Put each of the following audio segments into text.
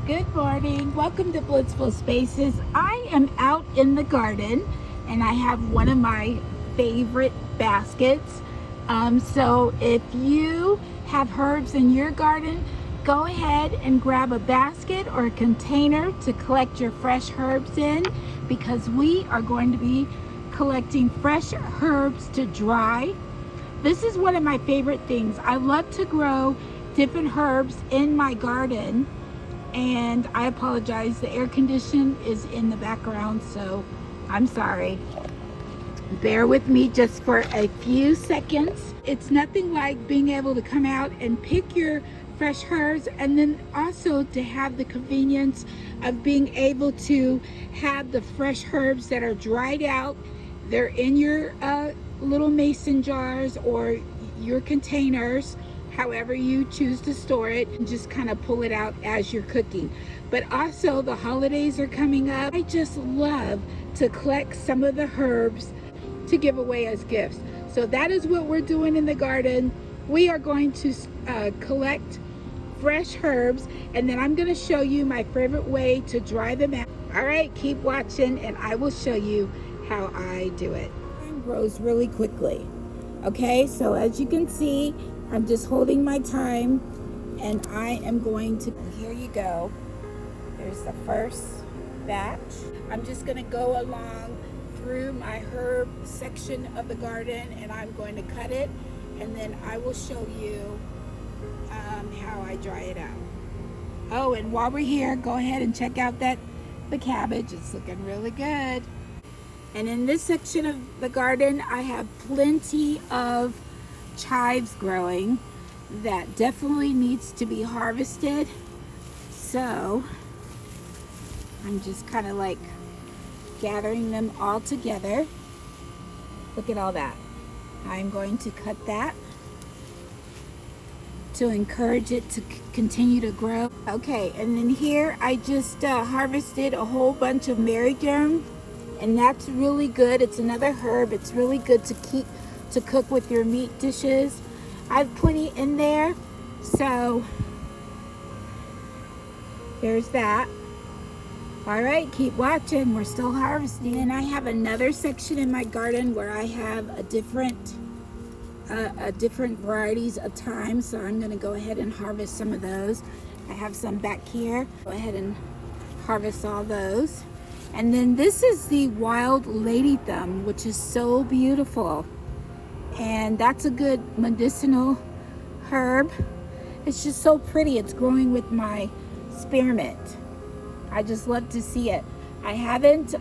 Good morning. Welcome to Blissful Spaces. I am out in the garden and I have one of my favorite baskets. So if you have herbs in your garden, go ahead and grab a basket or a container to collect your fresh herbs in, because we are going to be collecting fresh herbs to dry. This is one of my favorite things. I love to grow different herbs in my garden. And I apologize, the air condition is in the background, so I'm sorry. Bear with me just for a few seconds. It's nothing like being able to come out and pick your fresh herbs, and then also to have the convenience of being able to have the fresh herbs that are dried out. They're in your little mason jars or your containers, however you choose to store it, and just kind of pull it out as you're cooking. But also the holidays are coming up. I just love to collect some of the herbs to give away as gifts. So that is what we're doing in the garden. We are going to collect fresh herbs, and then I'm going to show you my favorite way to dry them out. All right, keep watching and I will show you how I do it. It grows really quickly. Okay, so as you can see, I'm just holding my time, and I am going to, here you go. There's the first batch. I'm just going to go along through my herb section of the garden, and I'm going to cut it, and then I will show you how I dry it out. Oh, and while we're here, go ahead and check out the cabbage. It's looking really good. And in this section of the garden, I have plenty of chives growing that definitely needs to be harvested. So I'm just kind of like gathering them all together. Look at all that. I'm going to cut that to encourage it to continue to grow. Okay, and then here I just harvested a whole bunch of marjoram, and that's really good. It's another herb. It's really good to cook with your meat dishes. I have plenty in there, so there's that. All right, keep watching. We're still harvesting. And I have another section in my garden where I have a different varieties of thyme, so I'm going to go ahead and harvest some of those. I have some back here. Go ahead and harvest all those. And then this is the wild lady thumb, which is so beautiful. And that's a good medicinal herb. It's just so pretty. It's growing with my spearmint. I just love to see it. I haven't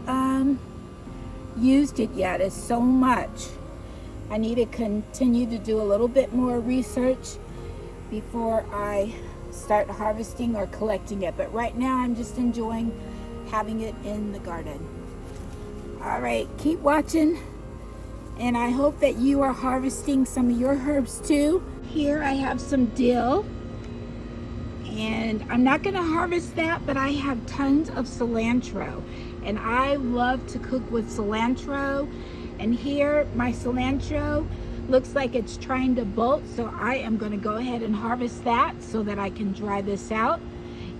used it yet. It's so much. I need to continue to do a little bit more research before I start harvesting or collecting it. But right now I'm just enjoying having it in the garden. All right, keep watching. And I hope that you are harvesting some of your herbs too. Here I have some dill, and I'm not going to harvest that, but I have tons of cilantro, and I love to cook with cilantro. And here my cilantro looks like it's trying to bolt, so I am going to go ahead and harvest that so that I can dry this out.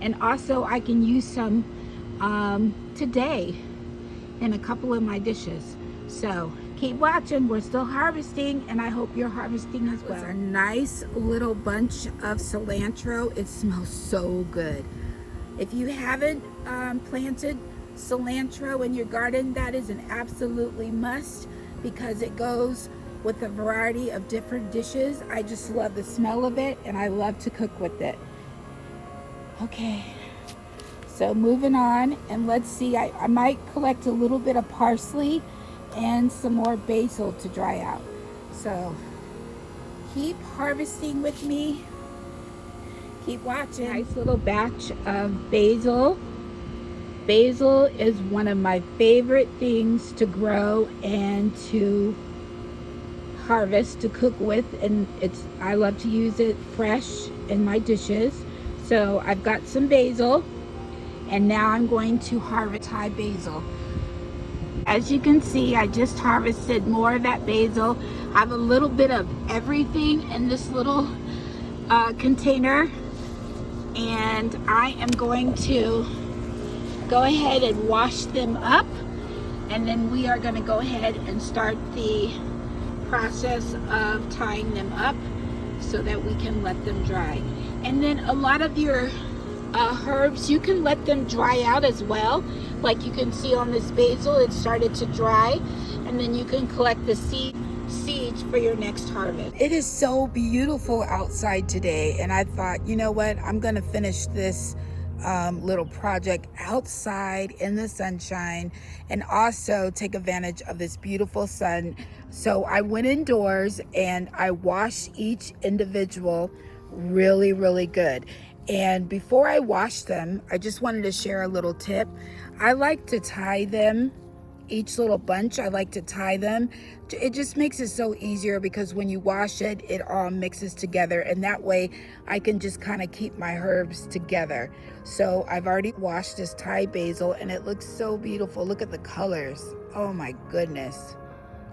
And also I can use some today in a couple of my dishes. So keep watching. We're still harvesting, and I hope you're harvesting as well. It's a nice little bunch of cilantro. It smells so good. If you haven't planted cilantro in your garden, that is an absolutely must, because it goes with a variety of different dishes. I just love the smell of it, and I love to cook with it. Okay, so moving on, and let's see, I might collect a little bit of parsley and some more basil to dry out. So keep harvesting with me. Keep watching. Nice little batch of basil. Basil is one of my favorite things to grow and to harvest, to cook with, and I love to use it fresh in my dishes. So I've got some basil, and now I'm going to harvest Thai basil. As you can see, I just harvested more of that basil. I have a little bit of everything in this little container. and I am going to go ahead and wash them up, and then we are going to go ahead and start the process of tying them up so that we can let them dry. And then a lot of your herbs, you can let them dry out as well. Like you can see on this basil, it started to dry, and then you can collect the seeds for your next harvest. It is so beautiful outside today, and I thought, you know what, I'm gonna finish this little project outside in the sunshine and also take advantage of this beautiful sun. So I went indoors and I washed each individual really good. And before I wash them, I just wanted to share a little tip. I like to tie them, each little bunch, I like to tie them. It just makes it so easier because when you wash it, it all mixes together, and that way I can just kind of keep my herbs together. So I've already washed this Thai basil and it looks so beautiful. Look at the colors. Oh my goodness.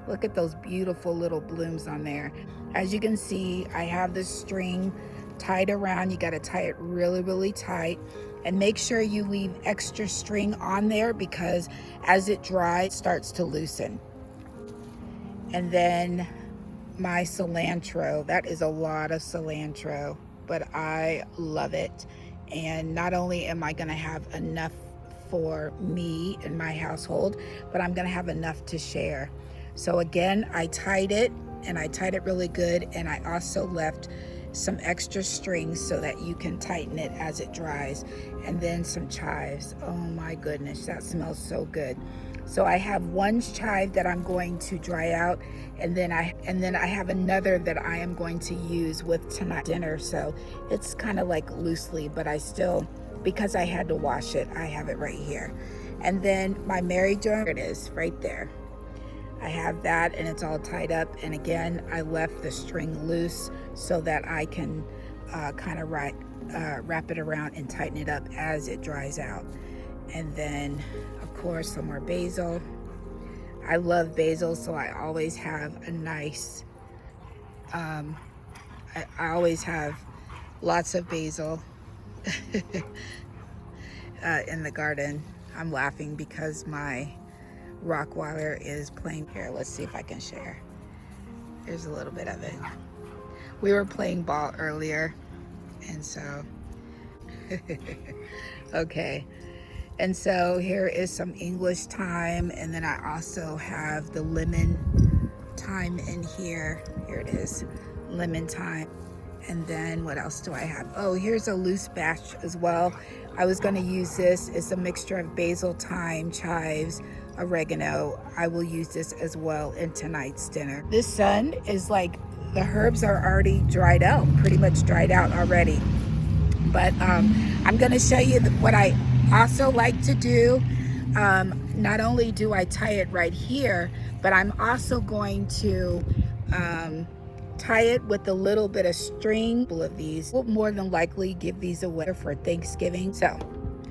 Look at those beautiful little blooms on there. As you can see, I have this string tied around. You got to tie it really tight, and make sure you leave extra string on there because as it dries, it starts to loosen. And then my cilantro, that is a lot of cilantro, but I love it. And not only am I gonna have enough for me and my household, but I'm gonna have enough to share. So again, I tied it, and I tied it really good, and I also left some extra strings so that you can tighten it as it dries. And then some chives. Oh my goodness, that smells so good. So I have one chive that I'm going to dry out, and then I have another that I am going to use with tonight's dinner. So it's kind of like loosely, but I still, because I had to wash it, I have it right here. And then my Mary Joan, it is right there. I have that, and it's all tied up. And again, I left the string loose so that I can kind of wrap it around and tighten it up as it dries out. And then of course some more basil. I love basil, so I always have a nice I always have lots of basil in the garden. I'm laughing because my Rockwaller is playing here. Let's see if I can share. There's a little bit of it. We were playing ball earlier, and so okay. And so here is some English thyme, and then I also have the lemon thyme in here. Here it is, lemon thyme. And then what else do I have? Oh, here's a loose batch as well. I was going to use this. It's a mixture of basil, thyme, chives, oregano. I will use this as well in tonight's dinner. This sun is like, the herbs are already dried out, pretty much dried out already. But I'm going to show you what I also like to do. Not only do I tie it right here, but I'm also going to tie it with a little bit of string. All of these will more than likely give these away for Thanksgiving. So,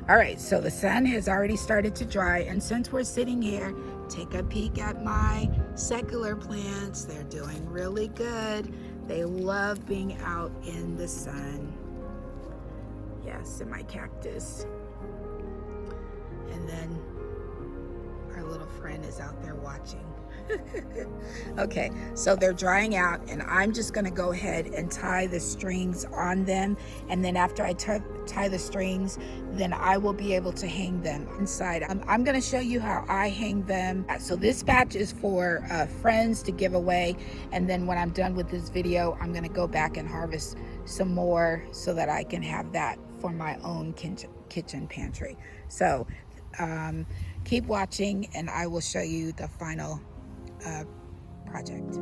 all right, so the sun has already started to dry, and since we're sitting here, take a peek at my secular plants. They're doing really good. They love being out in the sun. Yes, and my cactus. And then our little friend is out there watching. Okay, so they're drying out, and I'm just going to go ahead and tie the strings on them, and then after I tie the strings, then I will be able to hang them inside. I'm going to show you how I hang them. So this batch is for friends to give away, and then when I'm done with this video, I'm going to go back and harvest some more so that I can have that for my own kitchen pantry. So keep watching, and I will show you the final project.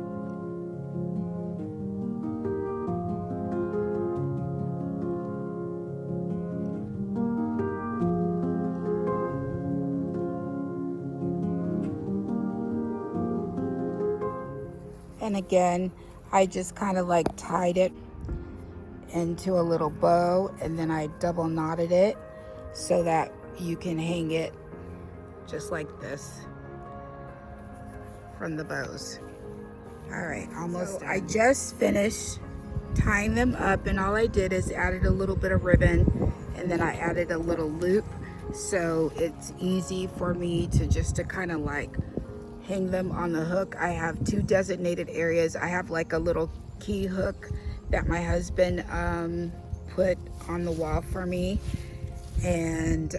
And again, I just kind of like tied it into a little bow, and then I double knotted it so that you can hang it just like this from the bows. All right, almost. So I just finished tying them up, and all I did is added a little bit of ribbon and then I added a little loop, so it's easy for me to just to kind of like hang them on the hook. I have 2 designated areas. I have like a little key hook that my husband put on the wall for me, and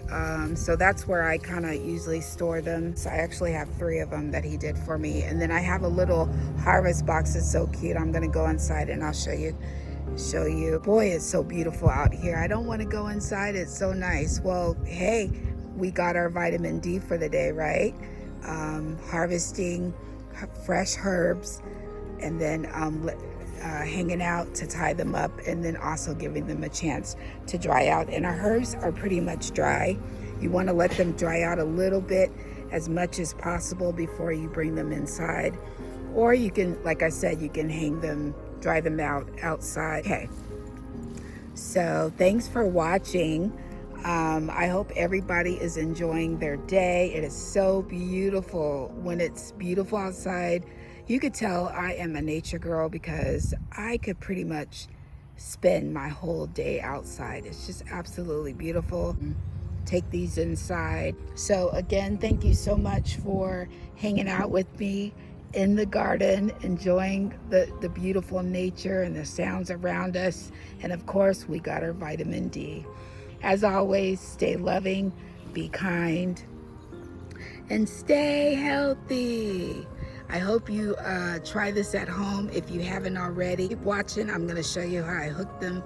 so that's where I kind of usually store them. So I actually have 3 of them that he did for me, and then I have a little harvest box. It's so cute. I'm gonna go inside and I'll show you. Boy, it's so beautiful out here. I don't want to go inside. It's so nice. Well, hey, we got our vitamin D for the day, right? Harvesting fresh herbs, and then hanging out to tie them up, and then also giving them a chance to dry out. And our herbs are pretty much dry. You want to let them dry out a little bit, as much as possible, before you bring them inside. Or you can, like I said, you can hang them, dry them out outside. Okay, so thanks for watching. I hope everybody is enjoying their day. It is so beautiful. When it's beautiful outside, you could tell I am a nature girl, because I could pretty much spend my whole day outside. It's just absolutely beautiful. Take these inside. So again, thank you so much for hanging out with me in the garden, enjoying the beautiful nature and the sounds around us. And of course, we got our vitamin D. As always, stay loving, be kind, and stay healthy. I hope you try this at home if you haven't already. Keep watching. I'm going to show you how I hook them